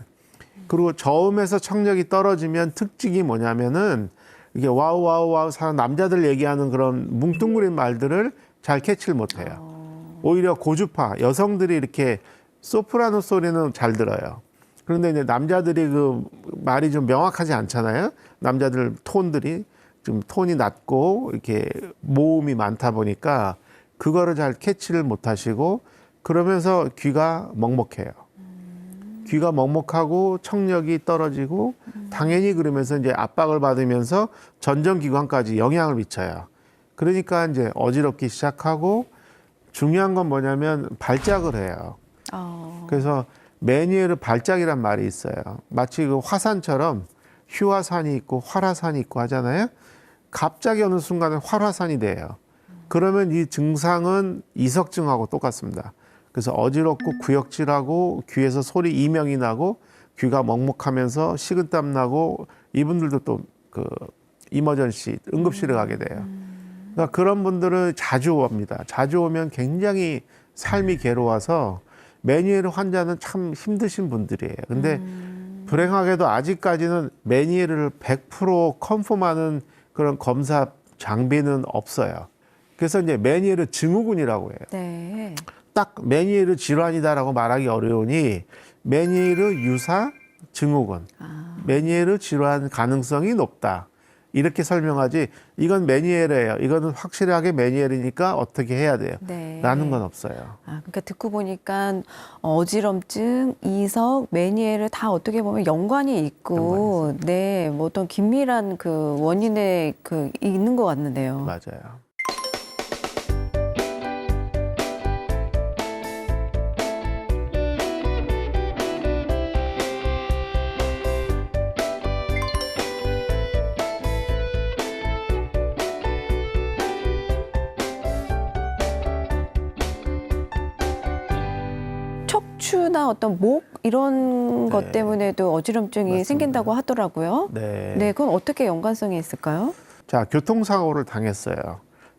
그리고 저음에서 청력이 떨어지면 특징이 뭐냐면은 이게 와우 와우 와우 사람 남자들 얘기하는 그런 뭉뚱그린 말들을 잘 캐치를 못해요. 오히려 고주파 여성들이 이렇게 소프라노 소리는 잘 들어요. 그런데 이제 남자들이 그 말이 좀 명확하지 않잖아요. 남자들 톤들이 좀 톤이 낮고 이렇게 모음이 많다 보니까 그거를 잘 캐치를 못하시고 그러면서 귀가 먹먹해요. 귀가 먹먹하고 청력이 떨어지고 당연히 그러면서 이제 압박을 받으면서 전정기관까지 영향을 미쳐요. 그러니까 이제 어지럽기 시작하고 중요한 건 뭐냐면 발작을 해요. 그래서 메니에르 발작이란 말이 있어요. 마치 그 화산처럼 휴화산이 있고 활화산이 있고 하잖아요. 갑자기 어느 순간에 활화산이 돼요. 그러면 이 증상은 이석증하고 똑같습니다. 그래서 어지럽고 구역질하고 귀에서 소리 이명이 나고 귀가 먹먹하면서 식은땀 나고 이분들도 또 그 이머전시 응급실에 가게 돼요. 그러니까 그런 분들은 자주 옵니다. 자주 오면 굉장히 삶이 괴로워서 메니에르 환자는 참 힘드신 분들이에요. 근데 불행하게도 아직까지는 메니에르를 100% 컨펌하는 그런 검사 장비는 없어요. 그래서 이제 메니에르 증후군이라고 해요. 네. 딱 메니에르 질환이다라고 말하기 어려우니 메니에르 유사 증후군, 메니에르 질환 가능성이 높다. 이렇게 설명하지 이건 메니에르예요. 이거는 확실하게 메니에르니까 어떻게 해야 돼요. 네. 라는 건 없어요. 그러니까 듣고 보니까 어지럼증, 이석, 메니에르 다 어떻게 보면 연관이 있고, 네, 뭐 어떤 긴밀한 그 원인에 그 있는 것 같는데요. 맞아요. 척추나 어떤 목 이런 것 네. 때문에도 어지럼증이 맞습니다. 생긴다고 하더라고요. 네. 네, 그건 어떻게 연관성이 있을까요? 자, 교통사고를 당했어요.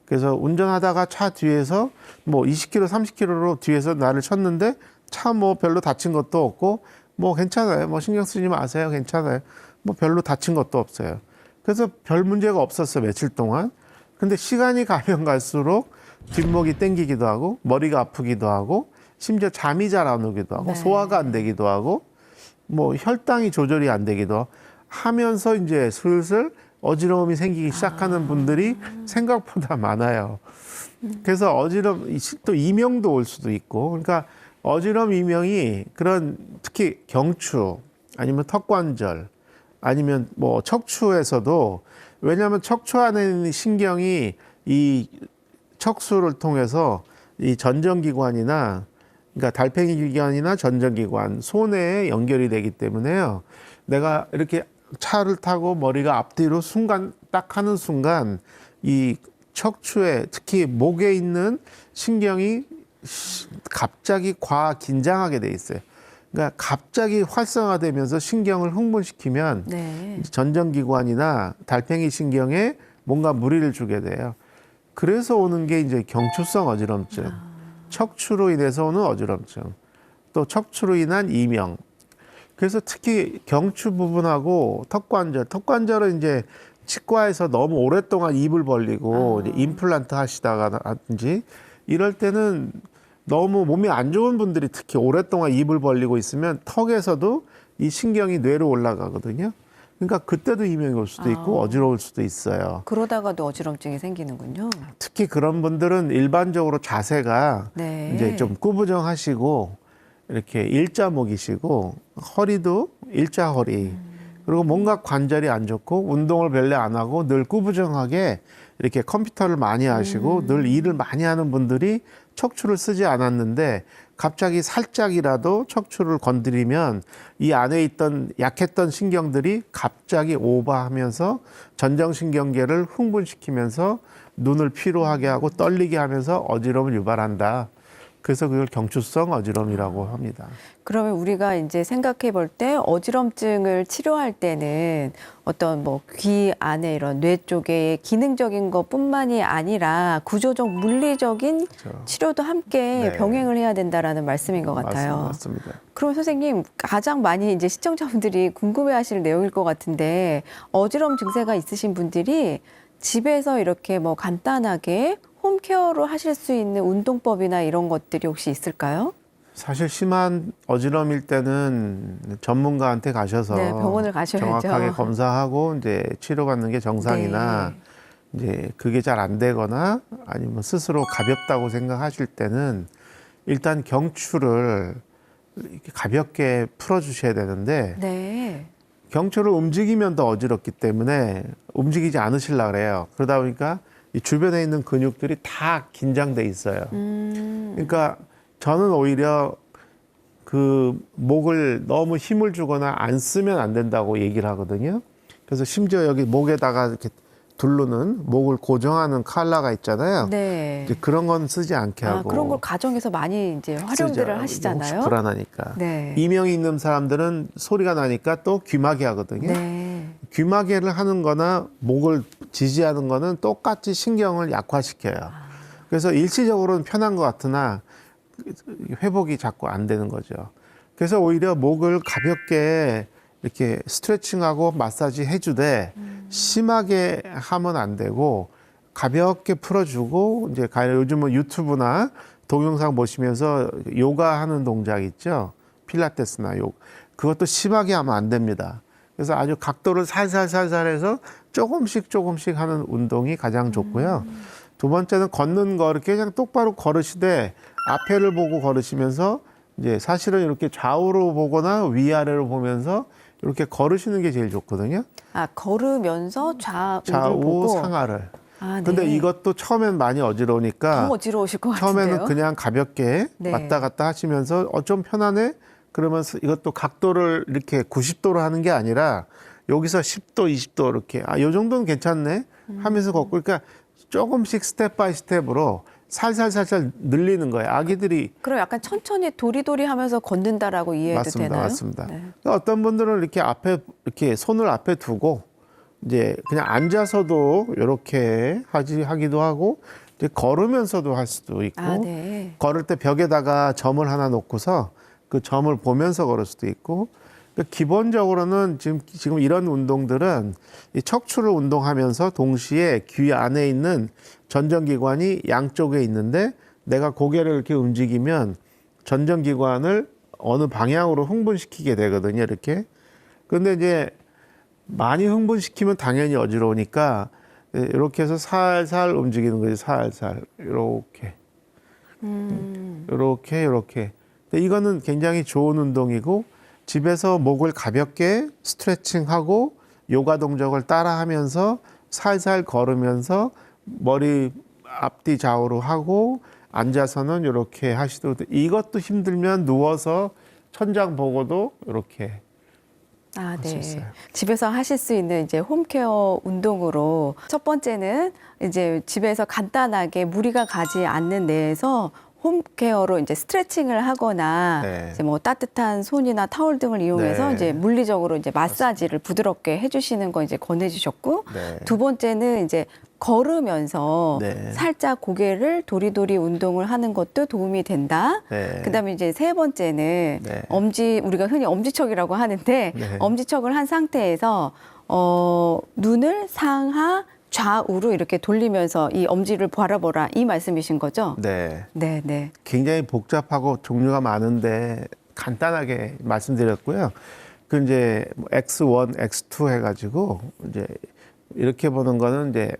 그래서 운전하다가 차 뒤에서 뭐 20km, 30km로 뒤에서 나를 쳤는데 차 뭐 별로 다친 것도 없고 뭐 괜찮아요. 뭐 신경 쓰지 마세요. 괜찮아요. 뭐 별로 다친 것도 없어요. 그래서 별 문제가 없었어요. 며칠 동안. 근데 시간이 가면 갈수록 뒷목이 땡기기도 하고 머리가 아프기도 하고 심지어 잠이 잘 안 오기도 하고 네. 소화가 안 되기도 하고 뭐 혈당이 조절이 안 되기도 하면서 이제 슬슬 어지러움이 생기기 시작하는 분들이 생각보다 많아요. 그래서 또 이명도 올 수도 있고, 그러니까 어지러움 이명이 그런 특히 경추 아니면 턱관절 아니면 뭐 척추에서도 왜냐하면 척추 안에 있는 신경이 이 척수를 통해서 이 전정기관이나 그러니까 달팽이 기관이나 전정기관, 손에 연결이 되기 때문에요. 내가 이렇게 차를 타고 머리가 앞뒤로 딱 하는 순간 이 척추에 특히 목에 있는 신경이 갑자기 긴장하게 돼 있어요. 그러니까 갑자기 활성화되면서 신경을 흥분시키면 네. 전정기관이나 달팽이 신경에 뭔가 무리를 주게 돼요. 그래서 오는 게 이제 경추성 어지럼증, 척추로 인해서 오는 어지럼증, 또 척추로 인한 이명. 그래서 특히 경추 부분하고 턱관절은 이제 치과에서 너무 오랫동안 입을 벌리고 이제 임플란트 하시다가든지 이럴 때는 너무 몸이 안 좋은 분들이 특히 오랫동안 입을 벌리고 있으면 턱에서도 이 신경이 뇌로 올라가거든요. 그러니까 그때도 이명이 올 수도 있고 어지러울 수도 있어요. 그러다가도 어지럼증이 생기는군요. 특히 그런 분들은 일반적으로 자세가 네. 이제 좀 꾸부정하시고 이렇게 일자목이시고 허리도 일자 허리 그리고 뭔가 관절이 안 좋고 운동을 별로 안 하고 늘 꾸부정하게 이렇게 컴퓨터를 많이 하시고 늘 일을 많이 하는 분들이 척추를 쓰지 않았는데 갑자기 살짝이라도 척추를 건드리면 이 안에 있던 약했던 신경들이 갑자기 오버하면서 전정신경계를 흥분시키면서 눈을 피로하게 하고 떨리게 하면서 어지러움을 유발한다. 그래서 그걸 경추성 어지러움이라고 합니다. 그러면 우리가 이제 생각해 볼 때 어지럼증을 치료할 때는 어떤 뭐 귀 안에 이런 뇌 쪽에 기능적인 것뿐만이 아니라 구조적 물리적인 그렇죠. 치료도 함께 네. 병행을 해야 된다라는 말씀인 것 같아요. 맞습니다. 그럼 선생님 가장 많이 이제 시청자분들이 궁금해하실 내용일 것 같은데 어지러움 증세가 있으신 분들이 집에서 이렇게 뭐 간단하게 홈케어로 하실 수 있는 운동법이나 이런 것들이 혹시 있을까요? 사실 심한 어지러움일 때는 전문가한테 가셔서 네, 병원을 가셔야죠. 정확하게 검사하고 이제 치료받는 게 정상이나 네. 이제 그게 잘 안 되거나 아니면 스스로 가볍다고 생각하실 때는 일단 경추를 이렇게 가볍게 풀어주셔야 되는데 네. 경추를 움직이면 더 어지럽기 때문에 움직이지 않으시려고 그래요. 그러다 보니까 이 주변에 있는 근육들이 다 긴장돼 있어요. 그러니까 저는 오히려 그 목을 너무 힘을 주거나 안 쓰면 안 된다고 얘기를 하거든요. 그래서 심지어 여기 목에다가 이렇게 두르는 목을 고정하는 칼라가 있잖아요. 네. 이제 그런 건 쓰지 않게 아, 하고 그런 걸 가정에서 많이 이제 활용들을 쓰죠. 하시잖아요. 혹시 불안하니까. 네. 이명이 있는 사람들은 소리가 나니까 또 귀마개 하거든요. 네. 귀마개를 하는 거나 목을 지지하는 거는 똑같이 신경을 약화시켜요. 그래서 일시적으로는 편한 것 같으나 회복이 자꾸 안 되는 거죠. 그래서 오히려 목을 가볍게 이렇게 스트레칭하고 마사지 해주되 심하게 하면 안 되고 가볍게 풀어주고 이제 요즘은 유튜브나 동영상 보시면서 요가 하는 동작 있죠. 필라테스나 그것도 심하게 하면 안 됩니다. 그래서 아주 각도를 살살살살 해서 조금씩 하는 운동이 가장 좋고요. 두 번째는 걷는 거 이렇게 그냥 똑바로 걸으시되 앞에를 보고 걸으시면서 이제 사실은 이렇게 좌우로 보거나 위아래로 보면서 이렇게 걸으시는 게 제일 좋거든요. 아, 걸으면서 좌우를 좌우 보고. 상하를. 아, 네. 근데 이것도 처음엔 많이 어지러우니까 더 어지러우실 것 같은데요. 처음에는 그냥 가볍게 네. 왔다 갔다 하시면서 좀 편하네? 그러면서 이것도 각도를 이렇게 90도로 하는 게 아니라 여기서 10도, 20도 이렇게 요 정도는 괜찮네 하면서 걷고 그러니까 조금씩 스텝 바이 스텝으로 살살 늘리는 거예요. 아기들이 그럼 약간 천천히 도리도리 하면서 걷는다라고 이해해도 맞습니다. 되나요? 맞습니다. 네. 그러니까 어떤 분들은 이렇게 앞에 이렇게 손을 앞에 두고 이제 그냥 앉아서도 이렇게 하기도 하고 이제 걸으면서도 할 수도 있고 아, 네. 걸을 때 벽에다가 점을 하나 놓고서 그 점을 보면서 걸을 수도 있고 그러니까 기본적으로는 지금 이런 운동들은 이 척추를 운동하면서 동시에 귀 안에 있는 전정기관이 양쪽에 있는데 내가 고개를 이렇게 움직이면 전정기관을 어느 방향으로 흥분시키게 되거든요. 이렇게. 그런데 이제 많이 흥분시키면 당연히 어지러우니까 이렇게 해서 살살 움직이는 거지. 살살 이렇게. 이렇게. 근데 이거는 굉장히 좋은 운동이고 집에서 목을 가볍게 스트레칭하고 요가 동작을 따라하면서 살살 걸으면서 머리 앞뒤 좌우로 하고 앉아서는 이렇게 하시도 돼. 이것도 힘들면 누워서 천장 보고도 이렇게 아, 할 수 네. 있어요. 집에서 하실 수 있는 이제 홈케어 운동으로 첫 번째는 이제 집에서 간단하게 무리가 가지 않는 내에서 홈케어로 이제 스트레칭을 하거나 네. 이제 뭐 따뜻한 손이나 타올 등을 이용해서 네. 이제 물리적으로 이제 마사지를 부드럽게 해주시는 거 이제 권해주셨고 네. 두 번째는 이제 걸으면서 네. 살짝 고개를 도리도리 운동을 하는 것도 도움이 된다. 네. 그다음에 이제 세 번째는 네. 우리가 흔히 엄지척이라고 하는데 네. 엄지척을 한 상태에서 눈을 상하 좌우로 이렇게 돌리면서 이 엄지를 바라보라 이 말씀이신 거죠? 네. 네, 네. 굉장히 복잡하고 종류가 많은데 간단하게 말씀드렸고요. 그 이제 X1, X2 해가지고 이제 이렇게 보는 거는 이제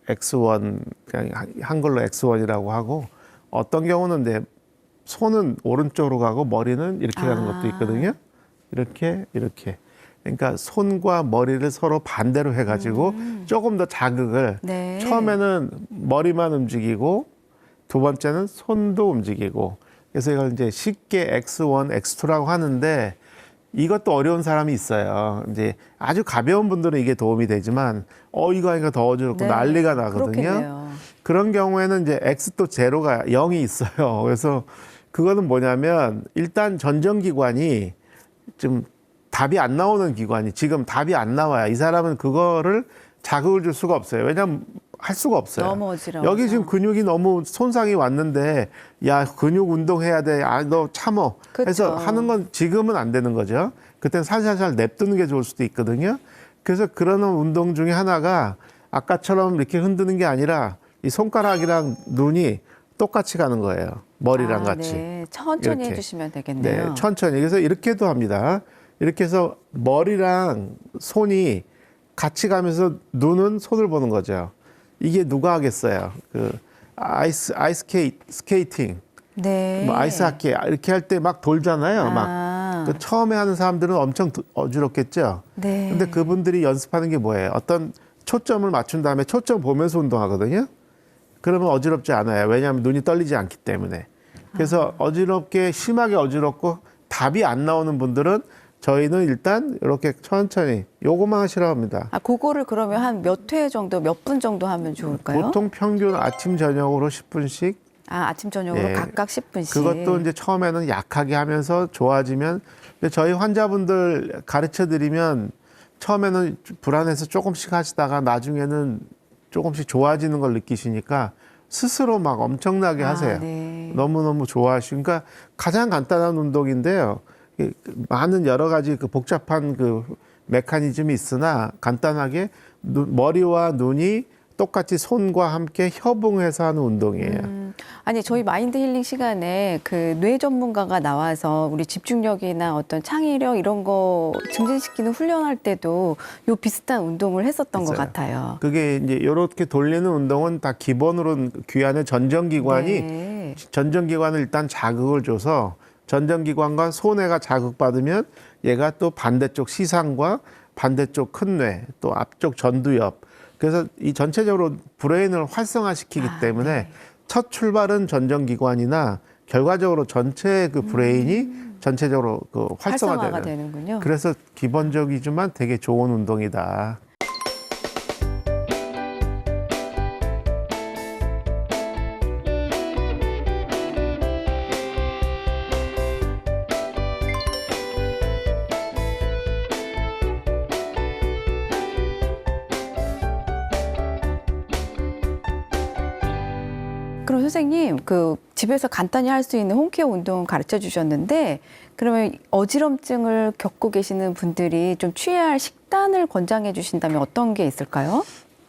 X1 그냥 한글로 X1이라고 하고 어떤 경우는 이제 손은 오른쪽으로 가고 머리는 이렇게 가는 것도 있거든요. 이렇게. 그러니까 손과 머리를 서로 반대로 해가지고 조금 더 자극을 네. 처음에는 머리만 움직이고 두 번째는 손도 움직이고 그래서 이걸 이제 쉽게 X1, X2라고 하는데 이것도 어려운 사람이 있어요. 이제 아주 가벼운 분들은 이게 도움이 되지만 이거 하니까 더 어지럽고 네, 난리가 나거든요. 그렇겠네요. 그런 경우에는 이제 X도 제로가 0이 있어요. 그래서 그거는 뭐냐면 일단 전정기관이 좀 답이 안 나오는 기관이 지금 답이 안 나와요. 이 사람은 그거를 자극을 줄 수가 없어요. 왜냐하면 할 수가 없어요. 너무 어지러워서. 여기 지금 근육이 너무 손상이 왔는데 야 근육 운동해야 돼. 너 참어. 그쵸. 해서 하는 건 지금은 안 되는 거죠. 그때는 살살살 냅두는 게 좋을 수도 있거든요. 그래서 그런 운동 중에 하나가 아까처럼 이렇게 흔드는 게 아니라 이 손가락이랑 눈이 똑같이 가는 거예요. 머리랑 같이. 네. 천천히 이렇게. 해주시면 되겠네요. 네, 천천히. 그래서 이렇게도 합니다. 이렇게 해서 머리랑 손이 같이 가면서 눈은 손을 보는 거죠. 이게 누가 하겠어요? 그 스케이팅, 네. 뭐 아이스 하키 이렇게 할 때 막 돌잖아요. 막 그 처음에 하는 사람들은 엄청 어지럽겠죠. 네. 근데 그분들이 연습하는 게 뭐예요? 어떤 초점을 맞춘 다음에 초점 보면서 운동하거든요. 그러면 어지럽지 않아요. 왜냐하면 눈이 떨리지 않기 때문에. 그래서 어지럽게 심하게 어지럽고 답이 안 나오는 분들은 저희는 일단 이렇게 천천히 요거만 하시라고 합니다. 그거를 그러면 한 몇 회 정도, 몇 분 정도 하면 좋을까요? 보통 평균 아침 저녁으로 10분씩. 아침 저녁으로 예. 각각 10분씩. 그것도 이제 처음에는 약하게 하면서 좋아지면, 근데 저희 환자분들 가르쳐 드리면 처음에는 불안해서 조금씩 하시다가 나중에는 조금씩 좋아지는 걸 느끼시니까 스스로 막 엄청나게 하세요. 네. 너무너무 좋아하시고. 그러니까 가장 간단한 운동인데요. 많은 여러 가지 그 복잡한 그 메커니즘이 있으나 간단하게 머리와 눈이 똑같이 손과 함께 협응해서 하는 운동이에요. 아니, 저희 마인드 힐링 시간에 그 뇌 전문가가 나와서 우리 집중력이나 어떤 창의력 이런 거 증진시키는 훈련할 때도 요 비슷한 운동을 했었던 것 있어요. 같아요. 그게 이제 이렇게 돌리는 운동은 다 기본으로 귀 안에 전정기관이 네. 전정기관을 일단 자극을 줘서 전정기관과 소뇌가 자극받으면 얘가 또 반대쪽 시상과 반대쪽 큰 뇌, 또 앞쪽 전두엽. 그래서 이 전체적으로 브레인을 활성화시키기 때문에 네. 첫 출발은 전정기관이나 결과적으로 전체 그 브레인이 전체적으로 그 활성화가 활성화되는. 되는군요. 그래서 기본적이지만 되게 좋은 운동이다. 그럼 선생님, 그 집에서 간단히 할 수 있는 홈케어 운동 가르쳐 주셨는데, 그러면 어지럼증을 겪고 계시는 분들이 좀 취해야 할 식단을 권장해 주신다면 어떤 게 있을까요?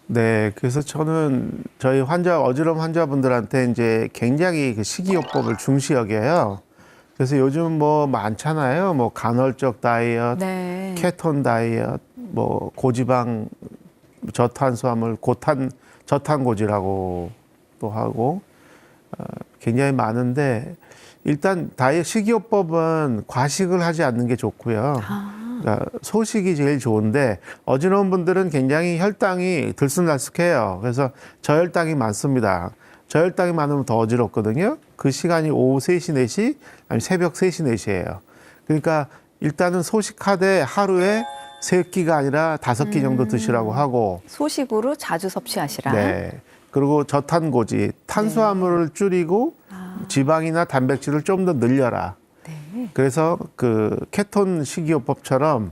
네, 그래서 저는 저희 어지러움 환자분들한테 이제 굉장히 그 식이요법을 중시 여겨요. 그래서 요즘 뭐 많잖아요. 뭐 간헐적 다이어트, 네. 케톤 다이어트, 뭐 고지방 저탄수화물, 저탄고지라고 또 하고 굉장히 많은데, 일단 식이요법은 과식을 하지 않는 게 좋고요. 그러니까 소식이 제일 좋은데, 어지러운 분들은 굉장히 혈당이 들쑥날쑥해요. 그래서 저혈당이 많습니다. 저혈당이 많으면 더 어지럽거든요. 그 시간이 오후 3시, 4시, 아니면 새벽 3시, 4시예요. 그러니까 일단은 소식하되 하루에 3끼가 아니라 5끼 정도 드시라고 하고. 소식으로 자주 섭취하시라. 네. 그리고 저탄고지, 탄수화물을 줄이고 지방이나 단백질을 좀 더 늘려라. 네. 그래서 그 케톤 식이요법처럼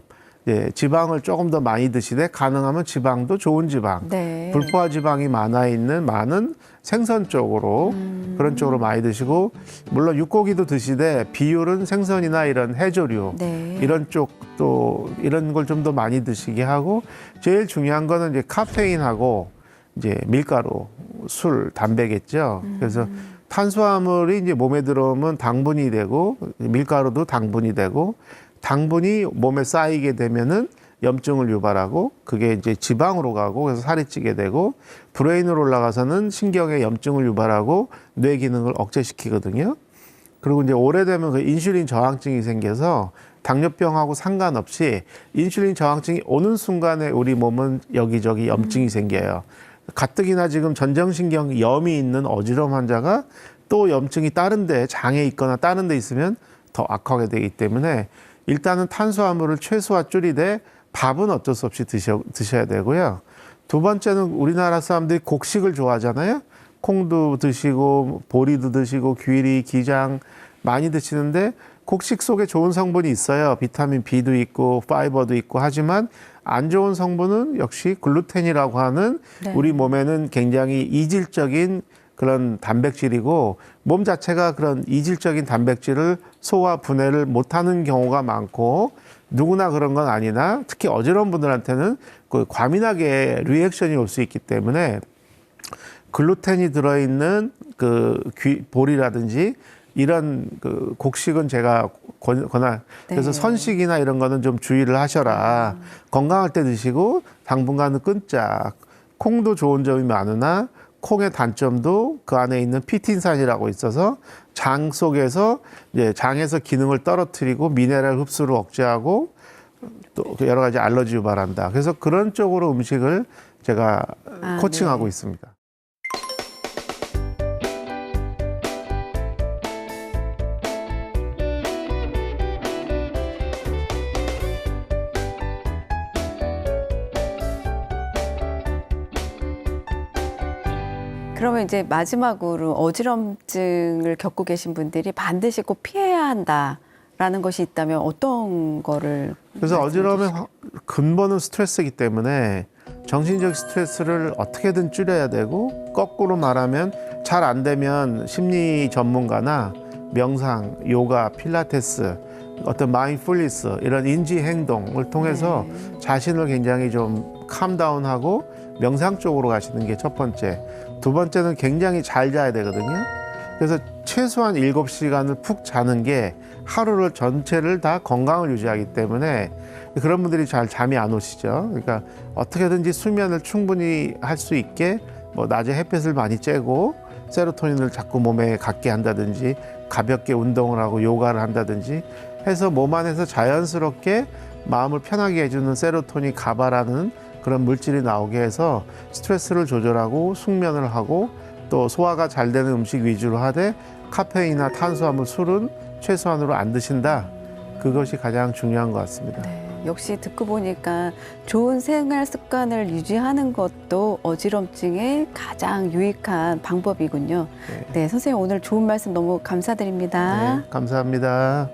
지방을 조금 더 많이 드시되, 가능하면 지방도 좋은 지방, 네. 불포화 지방이 많은 생선 쪽으로, 그런 쪽으로 많이 드시고, 물론 육고기도 드시되 비율은 생선이나 이런 해조류, 네. 이런 쪽도 이런 걸 좀 더 많이 드시게 하고, 제일 중요한 거는 이제 카페인하고 이제 밀가루, 술, 담배겠죠. 그래서 탄수화물이 이제 몸에 들어오면 당분이 되고, 밀가루도 당분이 되고, 당분이 몸에 쌓이게 되면은 염증을 유발하고, 그게 이제 지방으로 가고, 그래서 살이 찌게 되고, 브레인으로 올라가서는 신경에 염증을 유발하고 뇌 기능을 억제시키거든요. 그리고 이제 오래되면 그 인슐린 저항증이 생겨서 당뇨병하고 상관없이 인슐린 저항증이 오는 순간에 우리 몸은 여기저기 염증이 생겨요. 가뜩이나 지금 전정신경 염이 있는 어지러움 환자가 또 염증이 다른 데, 장에 있거나 다른 데 있으면 더 악화가 되기 때문에, 일단은 탄수화물을 최소화 줄이되 밥은 어쩔 수 없이 드셔야 되고요. 두 번째는 우리나라 사람들이 곡식을 좋아하잖아요. 콩도 드시고 보리도 드시고 귀리, 기장 많이 드시는데, 곡식 속에 좋은 성분이 있어요. 비타민 B도 있고 파이버도 있고. 하지만 안 좋은 성분은 역시 글루텐이라고 하는, 네. 우리 몸에는 굉장히 이질적인 그런 단백질이고, 몸 자체가 그런 이질적인 단백질을 소화 분해를 못하는 경우가 많고, 누구나 그런 건 아니나 특히 어지러운 분들한테는 그 과민하게 리액션이 올 수 있기 때문에, 글루텐이 들어있는 그 보리라든지 이런 그 곡식은 제가 그래서 네. 선식이나 이런 거는 좀 주의를 하셔라. 건강할 때 드시고 당분간은 끊자. 콩도 좋은 점이 많으나 콩의 단점도 그 안에 있는 피틴산이라고 있어서 장 속에서 이제 장에서 기능을 떨어뜨리고 미네랄 흡수를 억제하고 또 여러 가지 알러지 유발한다. 그래서 그런 쪽으로 음식을 제가 코칭하고 네. 있습니다. 그러면 이제 마지막으로 어지럼증을 겪고 계신 분들이 반드시 꼭 피해야 한다라는 것이 있다면 어떤 거를 그래서 어지러움의 말씀해 근본은 스트레스이기 때문에 정신적 스트레스를 어떻게든 줄여야 되고, 거꾸로 말하면 잘 안 되면 심리 전문가나 명상, 요가, 필라테스, 어떤 마인드풀니스 이런 인지 행동을 통해서 자신을 굉장히 좀 캄다운하고 명상 쪽으로 가시는 게 첫 번째. 두 번째는 굉장히 잘 자야 되거든요. 그래서 최소한 7시간을 푹 자는 게 하루를 전체를 다 건강을 유지하기 때문에 그런 분들이 잘 잠이 안 오시죠. 그러니까 어떻게든지 수면을 충분히 할 수 있게 뭐 낮에 햇볕을 많이 쬐고 세로토닌을 자꾸 몸에 갖게 한다든지 가볍게 운동을 하고 요가를 한다든지 해서 몸 안에서 자연스럽게 마음을 편하게 해주는 세로토닌 가바라는 그런 물질이 나오게 해서 스트레스를 조절하고 숙면을 하고 또 소화가 잘 되는 음식 위주로 하되 카페인이나 탄수화물, 술은 최소한으로 안 드신다. 그것이 가장 중요한 것 같습니다. 역시 듣고 보니까 좋은 생활 습관을 유지하는 것도 어지럼증에 가장 유익한 방법이군요. 네, 선생님 오늘 좋은 말씀 너무 감사드립니다. 네, 감사합니다.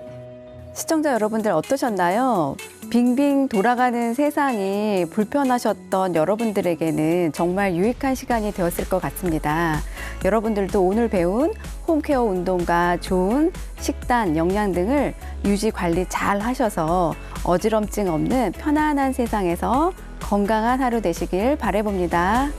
시청자 여러분들 어떠셨나요? 빙빙 돌아가는 세상이 불편하셨던 여러분들에게는 정말 유익한 시간이 되었을 것 같습니다. 여러분들도 오늘 배운 홈케어 운동과 좋은 식단, 영양 등을 유지 관리 잘 하셔서 어지럼증 없는 편안한 세상에서 건강한 하루 되시길 바라봅니다.